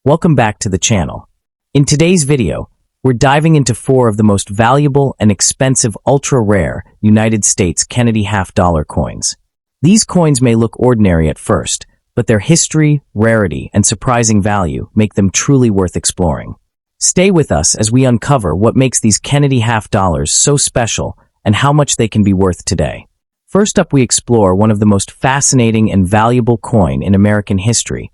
Welcome back to the channel. In today's video, we're diving into 4 of the most valuable and expensive ultra-rare United States Kennedy half-dollar coins. These coins may look ordinary at first, but their history, rarity, and surprising value make them truly worth exploring. Stay with us as we uncover what makes these Kennedy half-dollars so special and how much they can be worth today. First up, we explore one of the most fascinating and valuable coin in American history,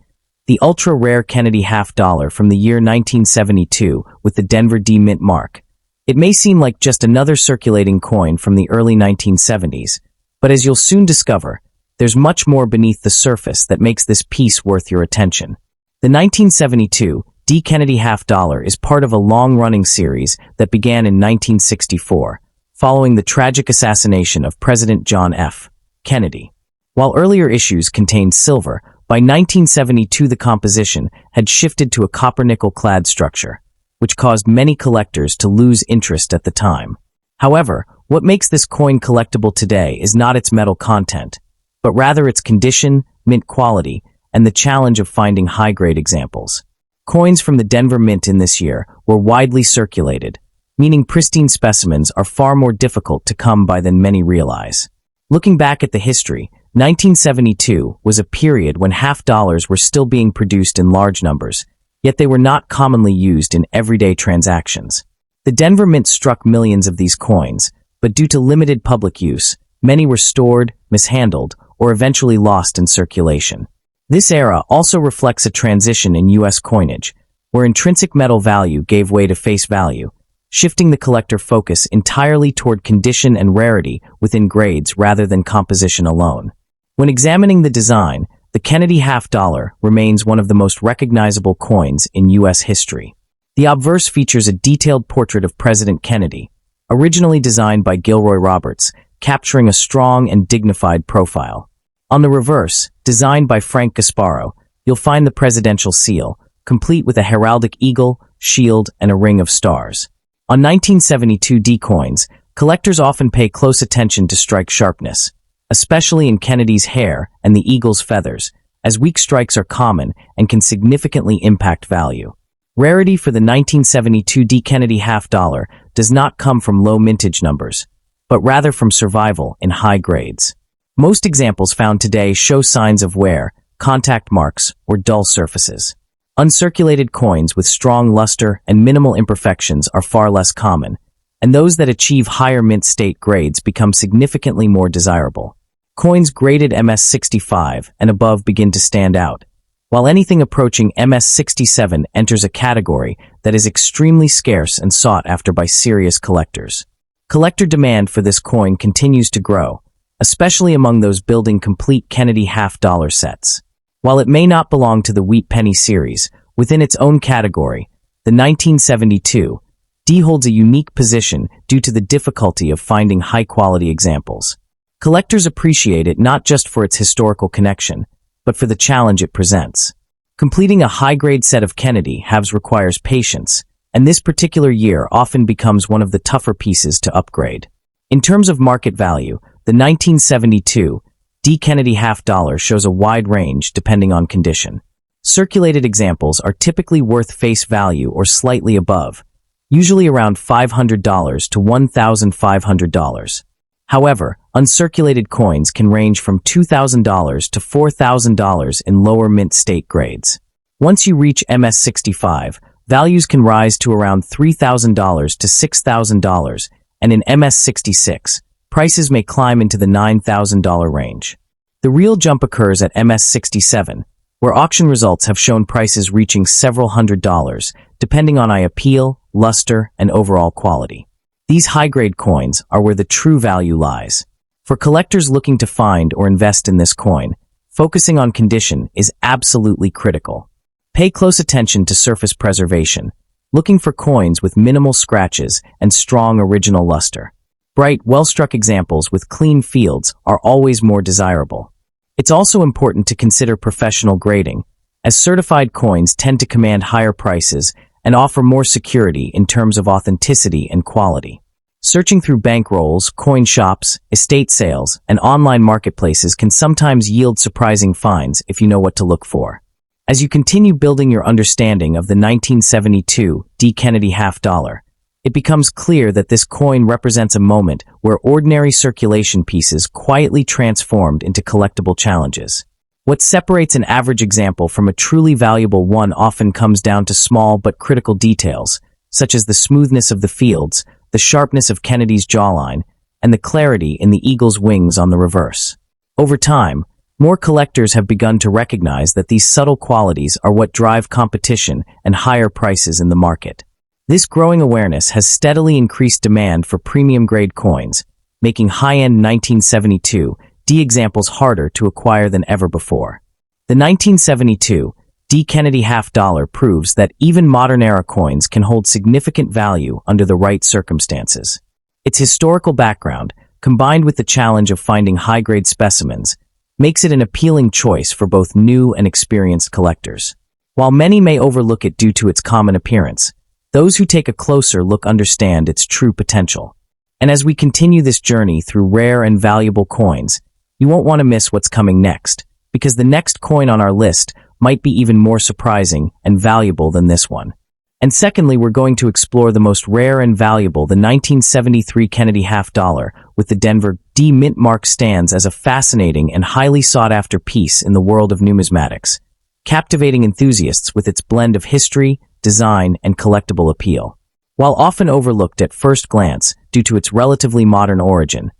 the ultra-rare Kennedy half-dollar from the year 1972 with the Denver D mint mark. It may seem like just another circulating coin from the early 1970s, but as you'll soon discover, there's much more beneath the surface that makes this piece worth your attention. The 1972 D Kennedy half-dollar is part of a long-running series that began in 1964, following the tragic assassination of President John F. Kennedy. While earlier issues contained silver, by 1972 the composition had shifted to a copper-nickel clad structure, which caused many collectors to lose interest at the time. However, what makes this coin collectible today is not its metal content, but rather its condition, mint quality, and the challenge of finding high-grade examples. Coins from the Denver Mint in this year were widely circulated, meaning pristine specimens are far more difficult to come by than many realize. Looking back at the history, 1972 was a period when half-dollars were still being produced in large numbers, yet they were not commonly used in everyday transactions. The Denver Mint struck millions of these coins, but due to limited public use, many were stored, mishandled, or eventually lost in circulation. This era also reflects a transition in U.S. coinage, where intrinsic metal value gave way to face value, shifting the collector focus entirely toward condition and rarity within grades rather than composition alone. When examining the design, the Kennedy half-dollar remains one of the most recognizable coins in U.S. history. The obverse features a detailed portrait of President Kennedy, originally designed by Gilroy Roberts, capturing a strong and dignified profile. On the reverse, designed by Frank Gasparo, you'll find the presidential seal, complete with a heraldic eagle, shield, and a ring of stars. On 1972 D coins, collectors often pay close attention to strike sharpness, especially in Kennedy's hair and the eagle's feathers, as weak strikes are common and can significantly impact value. Rarity for the 1972 D Kennedy half-dollar does not come from low mintage numbers, but rather from survival in high grades. Most examples found today show signs of wear, contact marks, or dull surfaces. Uncirculated coins with strong luster and minimal imperfections are far less common, and those that achieve higher mint state grades become significantly more desirable. Coins graded MS65 and above begin to stand out, while anything approaching MS67 enters a category that is extremely scarce and sought after by serious collectors. Collector demand for this coin continues to grow, especially among those building complete Kennedy half-dollar sets. While it may not belong to the Wheat Penny series, within its own category, the 1972 D holds a unique position due to the difficulty of finding high-quality examples. Collectors appreciate it not just for its historical connection, but for the challenge it presents. Completing a high-grade set of Kennedy halves requires patience, and this particular year often becomes one of the tougher pieces to upgrade. In terms of market value, the 1972 D Kennedy half-dollar shows a wide range depending on condition. Circulated examples are typically worth face value or slightly above, usually around $500 to $1,500. However, uncirculated coins can range from $2,000 to $4,000 in lower mint state grades. Once you reach MS65, values can rise to around $3,000 to $6,000, and in MS66, prices may climb into the $9,000 range. The real jump occurs at MS67, where auction results have shown prices reaching several $100s, depending on eye appeal, luster, and overall quality. These high-grade coins are where the true value lies. For collectors looking to find or invest in this coin, focusing on condition is absolutely critical. Pay close attention to surface preservation, looking for coins with minimal scratches and strong original luster. Bright, well-struck examples with clean fields are always more desirable. It's also important to consider professional grading, as certified coins tend to command higher prices and offer more security in terms of authenticity and quality. Searching through bankrolls, coin shops, estate sales, and online marketplaces can sometimes yield surprising finds if you know what to look for. As you continue building your understanding of the 1972 D. Kennedy half dollar, it becomes clear that this coin represents a moment where ordinary circulation pieces quietly transformed into collectible challenges. What separates an average example from a truly valuable one often comes down to small but critical details, such as the smoothness of the fields, the sharpness of Kennedy's jawline, and the clarity in the eagle's wings on the reverse. Over time, more collectors have begun to recognize that these subtle qualities are what drive competition and higher prices in the market. This growing awareness has steadily increased demand for premium-grade coins, making high-end 1972 D examples harder to acquire than ever before. The 1972 D. Kennedy half dollar proves that even modern-era coins can hold significant value under the right circumstances. Its historical background, combined with the challenge of finding high-grade specimens, makes it an appealing choice for both new and experienced collectors. While many may overlook it due to its common appearance, those who take a closer look understand its true potential. And as we continue this journey through rare and valuable coins, you won't want to miss what's coming next, because the next coin on our list might be even more surprising and valuable than this one. And secondly, we're going to explore the most rare and valuable, the 1973 Kennedy half dollar, with the Denver D mint mark stands as a fascinating and highly sought-after piece in the world of numismatics, captivating enthusiasts with its blend of history, design, and collectible appeal. While often overlooked at first glance due to its relatively modern origin,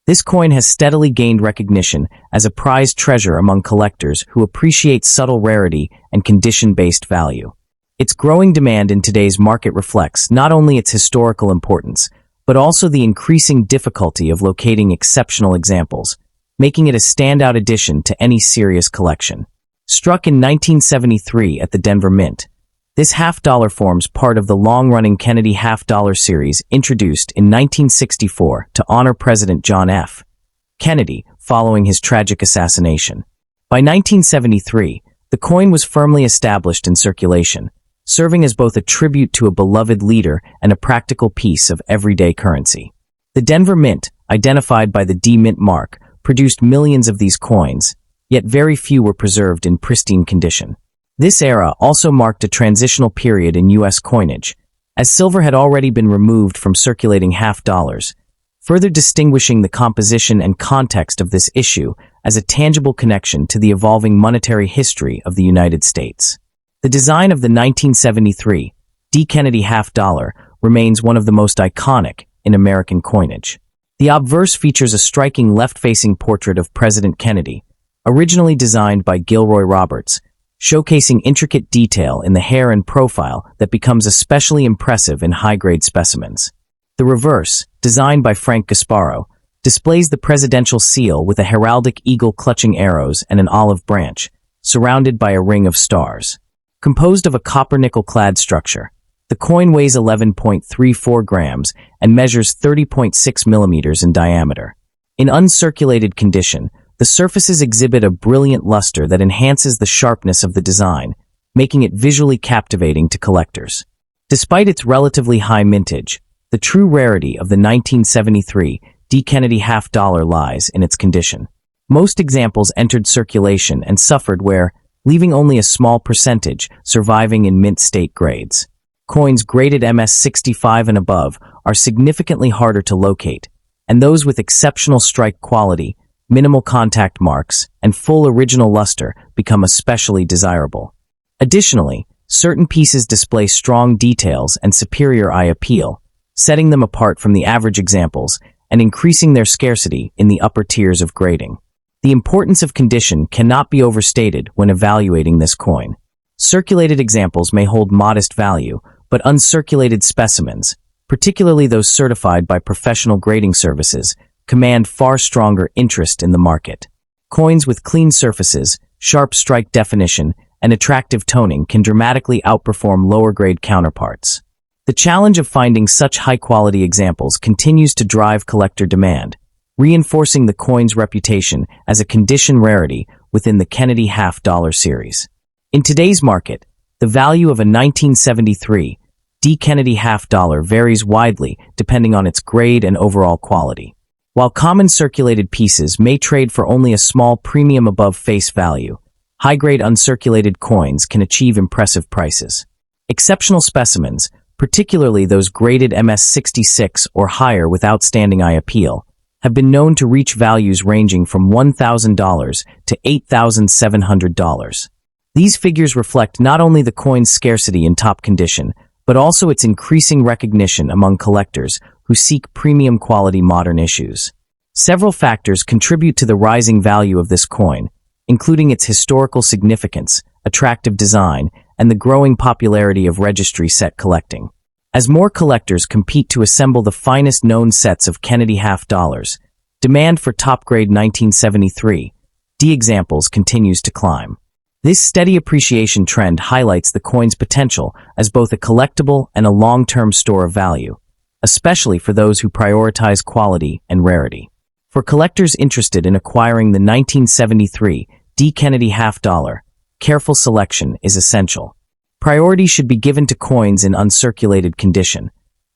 this coin has steadily gained recognition as a prized treasure among collectors who appreciate subtle rarity and condition-based value. Its growing demand in today's market reflects not only its historical importance, but also the increasing difficulty of locating exceptional examples, making it a standout addition to any serious collection. Struck in 1973 at the Denver Mint, this half dollar forms part of the long-running Kennedy half dollar series introduced in 1964 to honor President John F. Kennedy following his tragic assassination. By 1973, the coin was firmly established in circulation, serving as both a tribute to a beloved leader and a practical piece of everyday currency. The Denver Mint, identified by the D mint mark, produced millions of these coins, yet very few were preserved in pristine condition. This era also marked a transitional period in U.S. coinage, as silver had already been removed from circulating half dollars, further distinguishing the composition and context of this issue as a tangible connection to the evolving monetary history of the United States. The design of the 1973 D. Kennedy half dollar remains one of the most iconic in American coinage. The obverse features a striking left-facing portrait of President Kennedy, originally designed by Gilroy Roberts, showcasing intricate detail in the hair and profile that becomes especially impressive in high-grade specimens. The reverse, designed by Frank Gasparo, displays the presidential seal with a heraldic eagle clutching arrows and an olive branch, surrounded by a ring of stars. Composed of a copper-nickel-clad structure, the coin weighs 11.34 grams and measures 30.6 millimeters in diameter. In uncirculated condition, the surfaces exhibit a brilliant luster that enhances the sharpness of the design, making it visually captivating to collectors. Despite its relatively high mintage, the true rarity of the 1973 D. Kennedy half dollar lies in its condition. Most examples entered circulation and suffered wear, leaving only a small percentage surviving in mint state grades. Coins graded MS-65 and above are significantly harder to locate, and those with exceptional strike quality, minimal contact marks, and full original luster become especially desirable. Additionally, certain pieces display strong details and superior eye appeal, setting them apart from the average examples and increasing their scarcity in the upper tiers of grading. The importance of condition cannot be overstated when evaluating this coin. Circulated examples may hold modest value, but uncirculated specimens, particularly those certified by professional grading services, command far stronger interest in the market. Coins with clean surfaces, sharp strike definition, and attractive toning can dramatically outperform lower-grade counterparts. The challenge of finding such high-quality examples continues to drive collector demand, reinforcing the coin's reputation as a condition rarity within the Kennedy half dollar series. In today's market, the value of a 1973 D. Kennedy half dollar varies widely depending on its grade and overall quality. While common circulated pieces may trade for only a small premium above face value, high-grade uncirculated coins can achieve impressive prices. Exceptional specimens, particularly those graded MS66 or higher with outstanding eye appeal, have been known to reach values ranging from $1,000 to $8,700. These figures reflect not only the coin's scarcity in top condition, but also its increasing recognition among collectors who seek premium quality modern issues. Several factors contribute to the rising value of this coin, including its historical significance, attractive design, and the growing popularity of registry set collecting. As more collectors compete to assemble the finest known sets of Kennedy half dollars, demand for top-grade 1973 D examples continues to climb. This steady appreciation trend highlights the coin's potential as both a collectible and a long-term store of value, especially for those who prioritize quality and rarity. For collectors interested in acquiring the 1973 D Kennedy half dollar, careful selection is essential. Priority should be given to coins in uncirculated condition,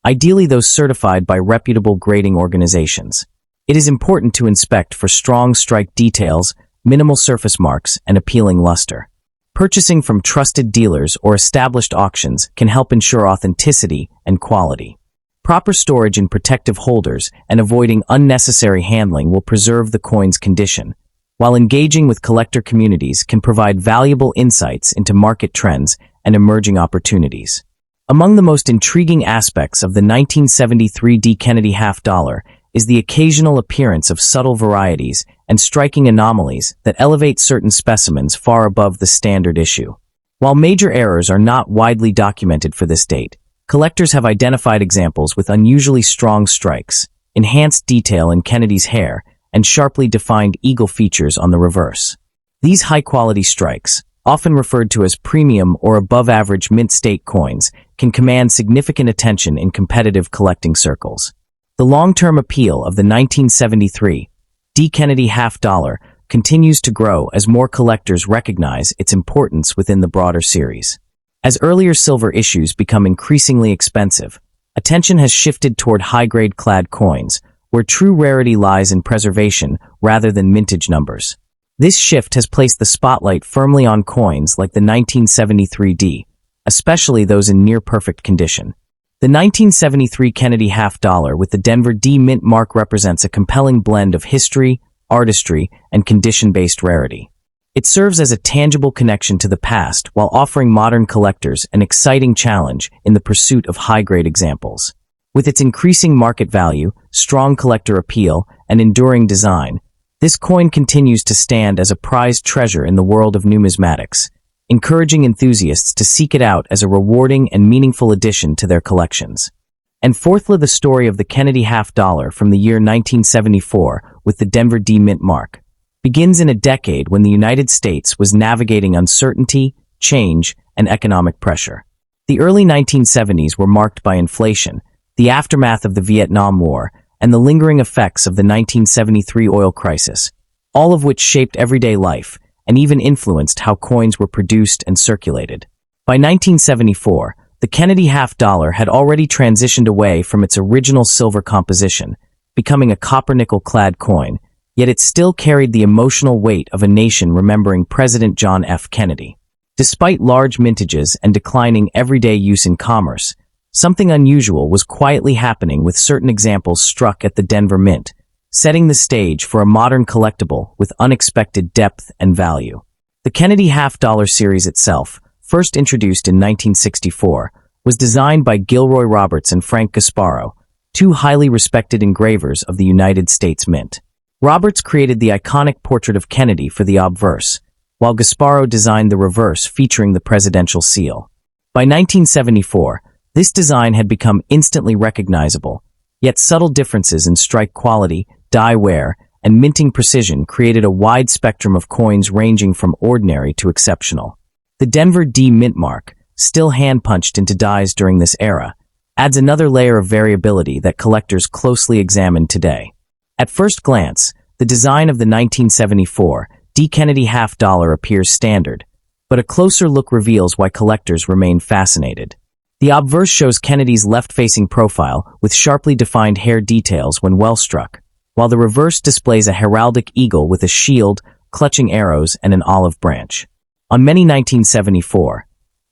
ideally those certified by reputable grading organizations. It is important to inspect for strong strike details, minimal surface marks, and appealing luster. Purchasing from trusted dealers or established auctions can help ensure authenticity and quality. Proper storage in protective holders and avoiding unnecessary handling will preserve the coin's condition, while engaging with collector communities can provide valuable insights into market trends and emerging opportunities. Among the most intriguing aspects of the 1973 D Kennedy half dollar is the occasional appearance of subtle varieties and striking anomalies that elevate certain specimens far above the standard issue. While major errors are not widely documented for this date, collectors have identified examples with unusually strong strikes, enhanced detail in Kennedy's hair, and sharply defined eagle features on the reverse. These high-quality strikes, often referred to as premium or above-average mint state coins, can command significant attention in competitive collecting circles. The long-term appeal of the 1973 D Kennedy half dollar continues to grow as more collectors recognize its importance within the broader series. As earlier silver issues become increasingly expensive, attention has shifted toward high-grade clad coins, where true rarity lies in preservation rather than mintage numbers. This shift has placed the spotlight firmly on coins like the 1973 D, especially those in near-perfect condition. The 1973 Kennedy half dollar with the Denver D mint mark represents a compelling blend of history, artistry, and condition-based rarity. It serves as a tangible connection to the past while offering modern collectors an exciting challenge in the pursuit of high-grade examples. With its increasing market value, strong collector appeal, and enduring design, this coin continues to stand as a prized treasure in the world of numismatics, encouraging enthusiasts to seek it out as a rewarding and meaningful addition to their collections. And fourthly, the story of the Kennedy half dollar from the year 1974 with the Denver D mint mark begins in a decade when the United States was navigating uncertainty, change, and economic pressure. The early 1970s were marked by inflation, the aftermath of the Vietnam War, and the lingering effects of the 1973 oil crisis, all of which shaped everyday life and even influenced how coins were produced and circulated. By 1974, the Kennedy half dollar had already transitioned away from its original silver composition, becoming a copper-nickel-clad coin, yet it still carried the emotional weight of a nation remembering President John F. Kennedy. Despite large mintages and declining everyday use in commerce, something unusual was quietly happening with certain examples struck at the Denver Mint, setting the stage for a modern collectible with unexpected depth and value. The Kennedy half dollar series itself, first introduced in 1964, was designed by Gilroy Roberts and Frank Gasparo, two highly respected engravers of the United States Mint. Roberts created the iconic portrait of Kennedy for the obverse, while Gasparo designed the reverse featuring the presidential seal. By 1974, this design had become instantly recognizable, yet subtle differences in strike quality, die wear, and minting precision created a wide spectrum of coins ranging from ordinary to exceptional. The Denver D mint mark, still hand-punched into dies during this era, adds another layer of variability that collectors closely examine today. At first glance, the design of the 1974 D Kennedy half dollar appears standard, but a closer look reveals why collectors remain fascinated. The obverse shows Kennedy's left-facing profile with sharply defined hair details when well struck, while the reverse displays a heraldic eagle with a shield, clutching arrows, and an olive branch. On many 1974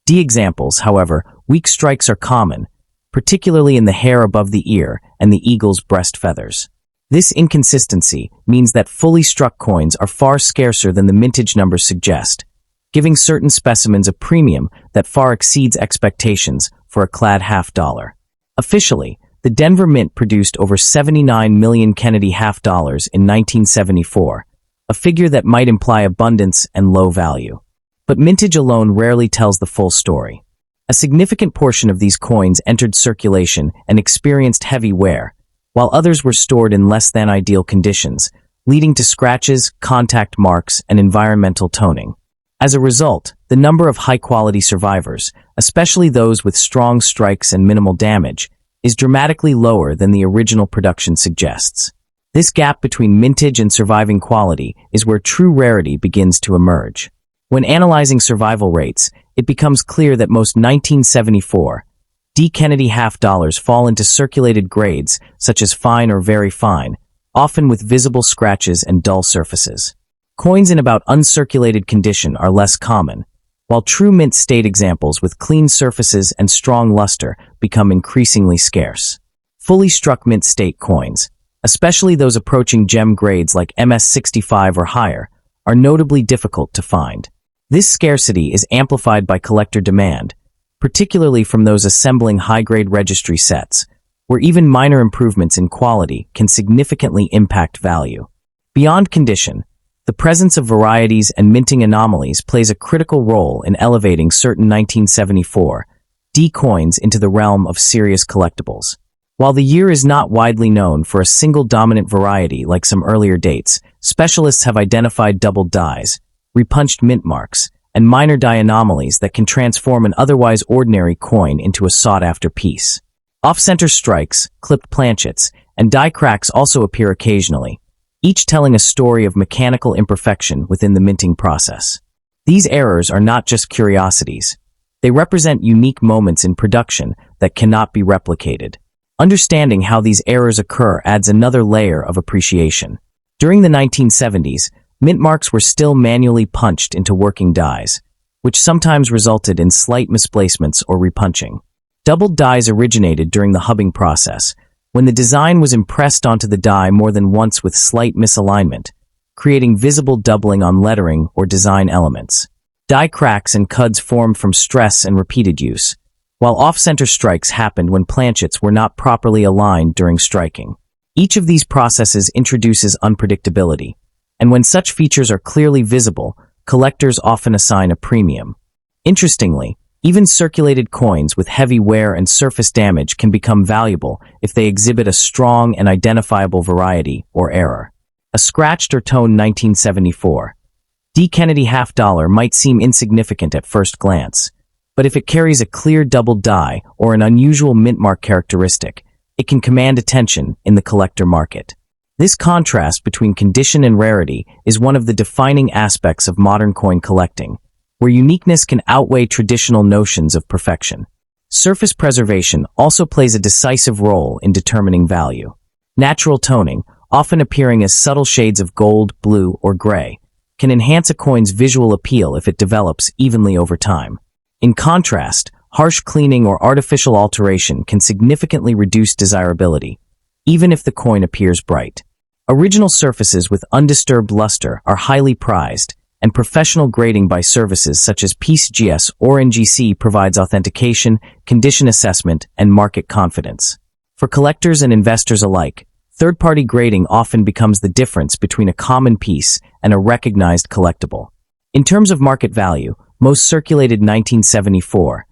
D examples, however, weak strikes are common, particularly in the hair above the ear and the eagle's breast feathers. This inconsistency means that fully struck coins are far scarcer than the mintage numbers suggest, giving certain specimens a premium that far exceeds expectations for a clad half-dollar. Officially, the Denver Mint produced over 79 million Kennedy half-dollars in 1974, a figure that might imply abundance and low value. But mintage alone rarely tells the full story. A significant portion of these coins entered circulation and experienced heavy wear, while others were stored in less than ideal conditions, leading to scratches, contact marks, and environmental toning. As a result, the number of high-quality survivors, especially those with strong strikes and minimal damage, is dramatically lower than the original production suggests. This gap between mintage and surviving quality is where true rarity begins to emerge. When analyzing survival rates, it becomes clear that most 1974 D Kennedy half-dollars fall into circulated grades such as fine or very fine, often with visible scratches and dull surfaces. Coins in about uncirculated condition are less common, while true mint state examples with clean surfaces and strong luster become increasingly scarce. Fully struck mint state coins, especially those approaching gem grades like MS65 or higher, are notably difficult to find. This scarcity is amplified by collector demand, particularly from those assembling high-grade registry sets, where even minor improvements in quality can significantly impact value. Beyond condition, the presence of varieties and minting anomalies plays a critical role in elevating certain 1974 D coins into the realm of serious collectibles. While the year is not widely known for a single dominant variety like some earlier dates, specialists have identified doubled dies, repunched mint marks, and minor die anomalies that can transform an otherwise ordinary coin into a sought-after piece. Off-center strikes, clipped planchets, and die cracks also appear occasionally, each telling a story of mechanical imperfection within the minting process. These errors are not just curiosities. They represent unique moments in production that cannot be replicated. Understanding how these errors occur adds another layer of appreciation. During the 1970s, mint marks were still manually punched into working dies, which sometimes resulted in slight misplacements or repunching. Doubled dies originated during the hubbing process, when the design was impressed onto the die more than once with slight misalignment, creating visible doubling on lettering or design elements. Die cracks and cuds formed from stress and repeated use, while off-center strikes happened when planchets were not properly aligned during striking. Each of these processes introduces unpredictability, and when such features are clearly visible, collectors often assign a premium. Interestingly, even circulated coins with heavy wear and surface damage can become valuable if they exhibit a strong and identifiable variety or error. A scratched or toned 1974 D Kennedy half-dollar might seem insignificant at first glance, but if it carries a clear doubled die or an unusual mint mark characteristic, it can command attention in the collector market. This contrast between condition and rarity is one of the defining aspects of modern coin collecting, where uniqueness can outweigh traditional notions of perfection. Surface preservation also plays a decisive role in determining value. Natural toning, often appearing as subtle shades of gold, blue, or gray, can enhance a coin's visual appeal if it develops evenly over time. In contrast, harsh cleaning or artificial alteration can significantly reduce desirability, even if the coin appears bright. Original surfaces with undisturbed luster are highly prized, and professional grading by services such as PeaceGS or NGC provides authentication, condition assessment, and market confidence. For collectors and investors alike, third-party grading often becomes the difference between a common piece and a recognized collectible. In terms of market value, most circulated 1974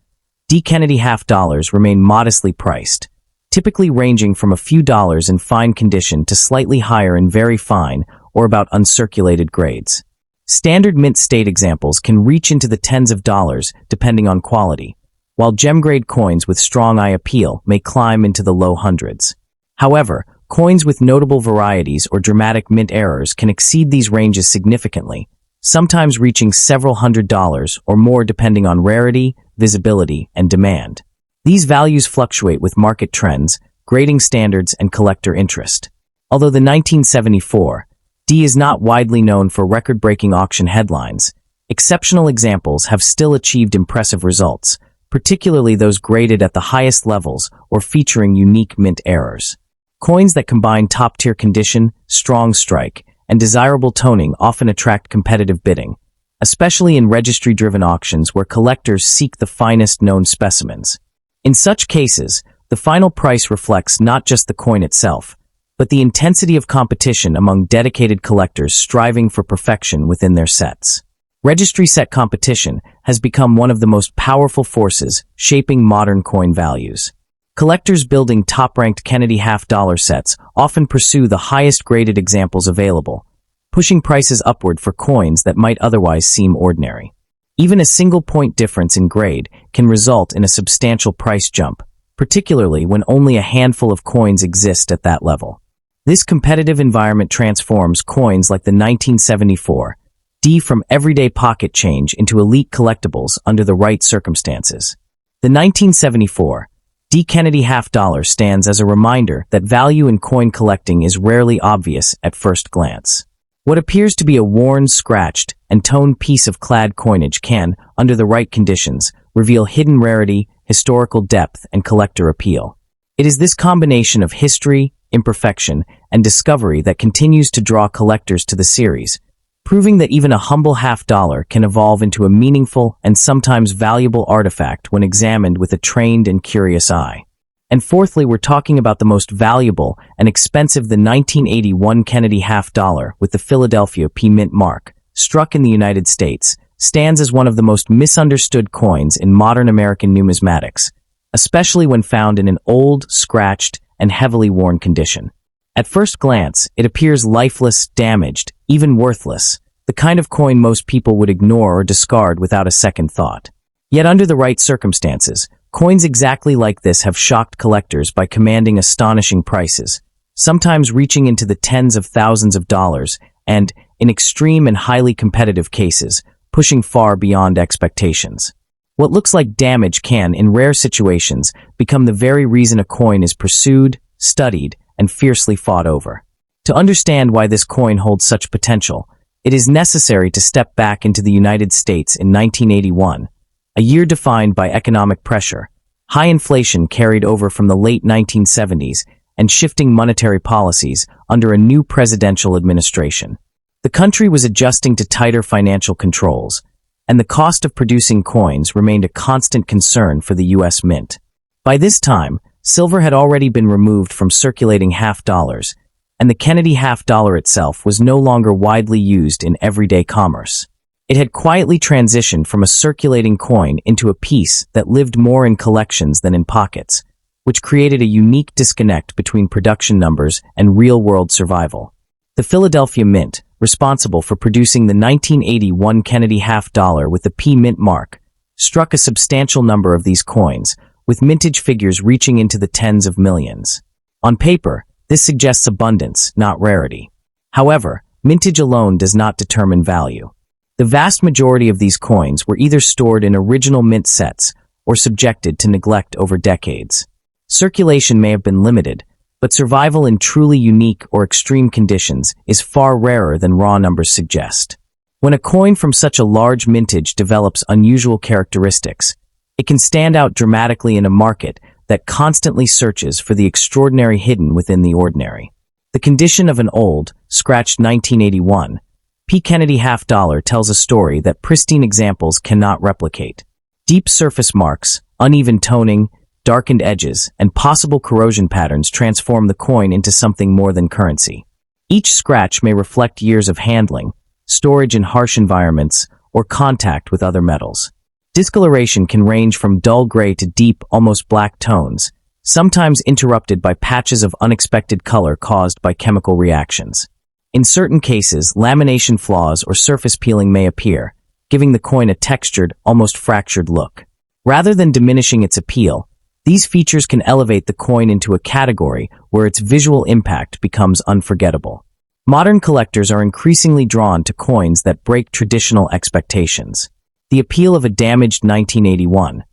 D Kennedy half-dollars remain modestly priced, typically ranging from a few dollars in fine condition to slightly higher in very fine or about uncirculated grades. Standard mint state examples can reach into the tens of dollars depending on quality, while gem-grade coins with strong eye appeal may climb into the low hundreds. However, coins with notable varieties or dramatic mint errors can exceed these ranges significantly, sometimes reaching several $100s or more depending on rarity, visibility, and demand. These values fluctuate with market trends, grading standards, and collector interest. Although the 1974 D is not widely known for record-breaking auction headlines, Exceptional examples have still achieved impressive results, particularly those graded at the highest levels or featuring unique mint errors. Coins that combine top-tier condition, strong strike, and desirable toning often attract competitive bidding, especially in registry-driven auctions where collectors seek the finest known specimens. In such cases, the final price reflects not just the coin itself, but the intensity of competition among dedicated collectors striving for perfection within their sets. Registry set competition has become one of the most powerful forces shaping modern coin values. Collectors building top-ranked Kennedy half-dollar sets often pursue the highest-graded examples available, pushing prices upward for coins that might otherwise seem ordinary. Even a single-point difference in grade can result in a substantial price jump, particularly when only a handful of coins exist at that level. This competitive environment transforms coins like the 1974 D from everyday pocket change into elite collectibles under the right circumstances. The 1974 D Kennedy half-dollar stands as a reminder that value in coin collecting is rarely obvious at first glance. What appears to be a worn, scratched, and toned piece of clad coinage can, under the right conditions, reveal hidden rarity, historical depth, and collector appeal. It is this combination of history, imperfection, and discovery that continues to draw collectors to the series, proving that even a humble half-dollar can evolve into a meaningful and sometimes valuable artifact when examined with a trained and curious eye. And fourthly, we're talking about the most valuable and expensive, the 1981 Kennedy half-dollar with the Philadelphia P mint mark, struck in the United States, stands as one of the most misunderstood coins in modern American numismatics, especially when found in an old, scratched, and heavily worn condition. At first glance, it appears lifeless, damaged, even worthless, the kind of coin most people would ignore or discard without a second thought. Yet under the right circumstances, coins exactly like this have shocked collectors by commanding astonishing prices, sometimes reaching into the tens of thousands of dollars and, in extreme and highly competitive cases, pushing far beyond expectations. What looks like damage can, in rare situations, become the very reason a coin is pursued, studied, and fiercely fought over. To understand why this coin holds such potential, it is necessary to step back into the United States in 1981, a year defined by economic pressure, high inflation carried over from the late 1970s, and shifting monetary policies under a new presidential administration. The country was adjusting to tighter financial controls, and the cost of producing coins remained a constant concern for the U.S. Mint. By this time, silver had already been removed from circulating half-dollars, and the Kennedy half-dollar itself was no longer widely used in everyday commerce. It had quietly transitioned from a circulating coin into a piece that lived more in collections than in pockets, which created a unique disconnect between production numbers and real-world survival. The Philadelphia Mint, responsible for producing the 1981 Kennedy half-dollar with the P mint mark, struck a substantial number of these coins, with mintage figures reaching into the tens of millions. On paper, this suggests abundance, not rarity. However, mintage alone does not determine value. The vast majority of these coins were either stored in original mint sets or subjected to neglect over decades. Circulation may have been limited, but survival in truly unique or extreme conditions is far rarer than raw numbers suggest. When a coin from such a large mintage develops unusual characteristics, it can stand out dramatically in a market that constantly searches for the extraordinary hidden within the ordinary. The condition of an old, scratched 1981 P. Kennedy half-dollar tells a story that pristine examples cannot replicate. Deep surface marks, uneven toning, darkened edges, and possible corrosion patterns transform the coin into something more than currency. Each scratch may reflect years of handling, storage in harsh environments, or contact with other metals. Discoloration can range from dull gray to deep, almost black tones, sometimes interrupted by patches of unexpected color caused by chemical reactions. In certain cases, lamination flaws or surface peeling may appear, giving the coin a textured, almost fractured look. Rather than diminishing its appeal, these features can elevate the coin into a category where its visual impact becomes unforgettable. Modern collectors are increasingly drawn to coins that break traditional expectations. The appeal of a damaged 1981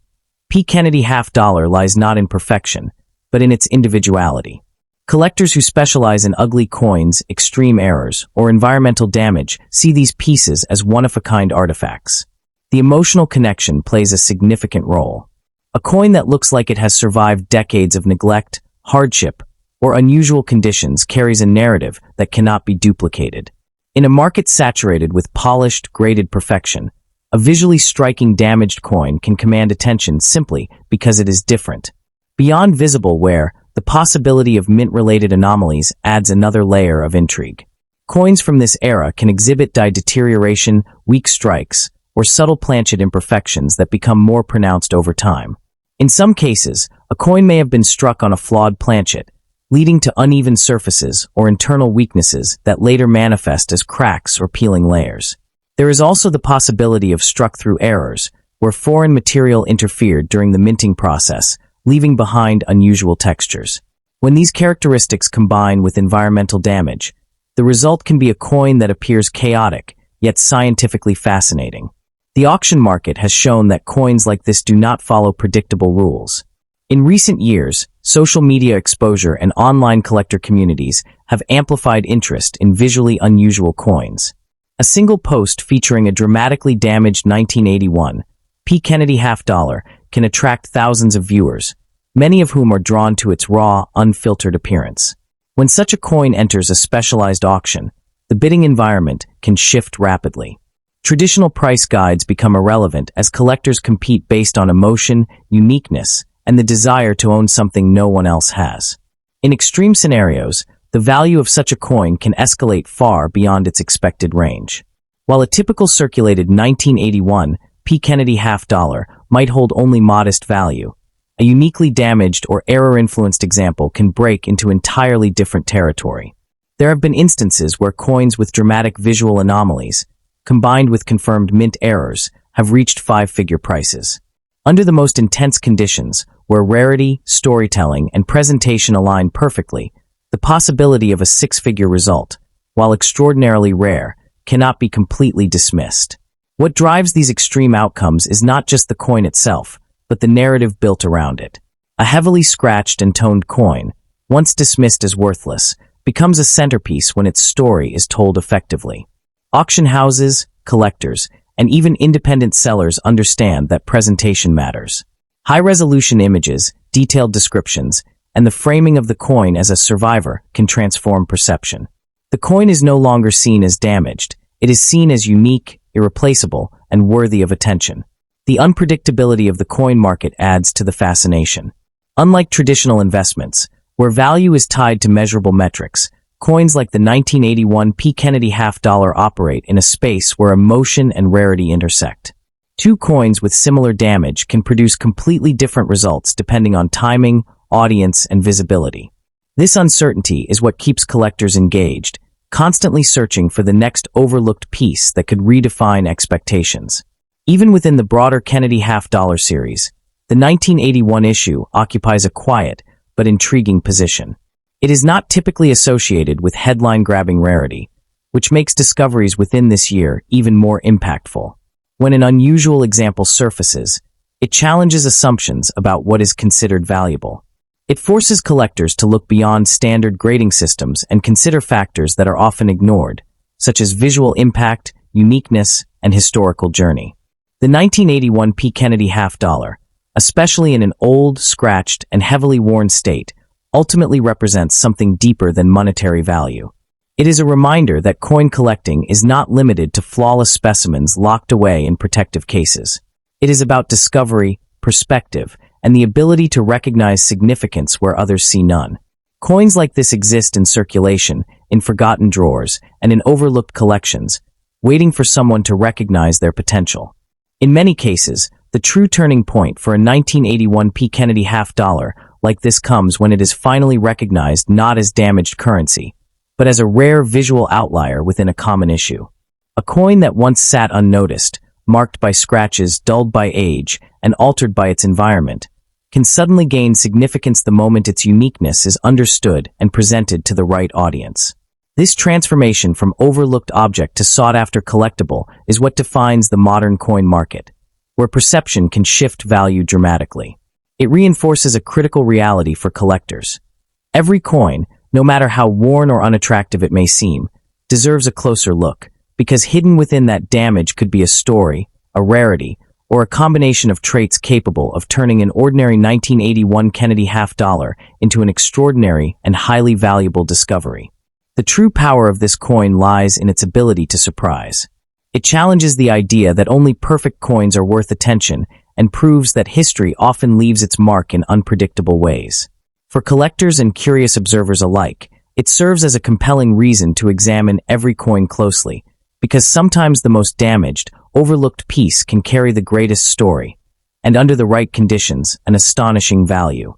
P. Kennedy half-dollar lies not in perfection, but in its individuality. Collectors who specialize in ugly coins, extreme errors, or environmental damage see these pieces as one-of-a-kind artifacts. The emotional connection plays a significant role. A coin that looks like it has survived decades of neglect, hardship, or unusual conditions carries a narrative that cannot be duplicated. In a market saturated with polished, graded perfection, a visually striking damaged coin can command attention simply because it is different. Beyond visible wear, the possibility of mint-related anomalies adds another layer of intrigue. Coins from this era can exhibit die deterioration, weak strikes, or subtle planchet imperfections that become more pronounced over time. In some cases, a coin may have been struck on a flawed planchet, leading to uneven surfaces or internal weaknesses that later manifest as cracks or peeling layers. There is also the possibility of struck-through errors, where foreign material interfered during the minting process, leaving behind unusual textures. When these characteristics combine with environmental damage, the result can be a coin that appears chaotic, yet scientifically fascinating. The auction market has shown that coins like this do not follow predictable rules. In recent years, social media exposure and online collector communities have amplified interest in visually unusual coins. A single post featuring a dramatically damaged 1981 P. Kennedy half-dollar can attract thousands of viewers, many of whom are drawn to its raw, unfiltered appearance. When such a coin enters a specialized auction, the bidding environment can shift rapidly. Traditional price guides become irrelevant as collectors compete based on emotion, uniqueness, and the desire to own something no one else has. In extreme scenarios, the value of such a coin can escalate far beyond its expected range. While a typical circulated 1981 P. Kennedy half-dollar might hold only modest value, a uniquely damaged or error-influenced example can break into entirely different territory. There have been instances where coins with dramatic visual anomalies, combined with confirmed mint errors, have reached five-figure prices. Under the most intense conditions, where rarity, storytelling, and presentation align perfectly, the possibility of a six-figure result, while extraordinarily rare, cannot be completely dismissed. What drives these extreme outcomes is not just the coin itself, but the narrative built around it. A heavily scratched and toned coin, once dismissed as worthless, becomes a centerpiece when its story is told effectively. Auction houses, collectors, and even independent sellers understand that presentation matters. High-resolution images, detailed descriptions, and the framing of the coin as a survivor can transform perception. The coin is no longer seen as damaged. It is seen as unique, irreplaceable, and worthy of attention. The unpredictability of the coin market adds to the fascination. Unlike traditional investments, where value is tied to measurable metrics, coins like the 1981 P. Kennedy half-dollar operate in a space where emotion and rarity intersect. Two coins with similar damage can produce completely different results depending on timing, audience, and visibility. This uncertainty is what keeps collectors engaged, constantly searching for the next overlooked piece that could redefine expectations. Even within the broader Kennedy half-dollar series, the 1981 issue occupies a quiet but intriguing position. It is not typically associated with headline-grabbing rarity, which makes discoveries within this year even more impactful. When an unusual example surfaces, it challenges assumptions about what is considered valuable. It forces collectors to look beyond standard grading systems and consider factors that are often ignored, such as visual impact, uniqueness, and historical journey. The 1981 P. Kennedy half-dollar, especially in an old, scratched, and heavily worn state, ultimately represents something deeper than monetary value. It is a reminder that coin collecting is not limited to flawless specimens locked away in protective cases. It is about discovery, perspective, and the ability to recognize significance where others see none. Coins like this exist in circulation, in forgotten drawers, and in overlooked collections, waiting for someone to recognize their potential. In many cases, the true turning point for a 1981 P. Kennedy half-dollar like this comes when it is finally recognized not as damaged currency, but as a rare visual outlier within a common issue. A coin that once sat unnoticed, marked by scratches, dulled by age, and altered by its environment, can suddenly gain significance the moment its uniqueness is understood and presented to the right audience. This transformation from overlooked object to sought-after collectible is what defines the modern coin market, where perception can shift value dramatically. It reinforces a critical reality for collectors. Every coin, no matter how worn or unattractive it may seem, deserves a closer look, because hidden within that damage could be a story, a rarity, or a combination of traits capable of turning an ordinary 1981 Kennedy half-dollar into an extraordinary and highly valuable discovery. The true power of this coin lies in its ability to surprise. It challenges the idea that only perfect coins are worth attention and proves that history often leaves its mark in unpredictable ways. For collectors and curious observers alike, it serves as a compelling reason to examine every coin closely, because sometimes the most damaged, overlooked piece can carry the greatest story, and under the right conditions, an astonishing value.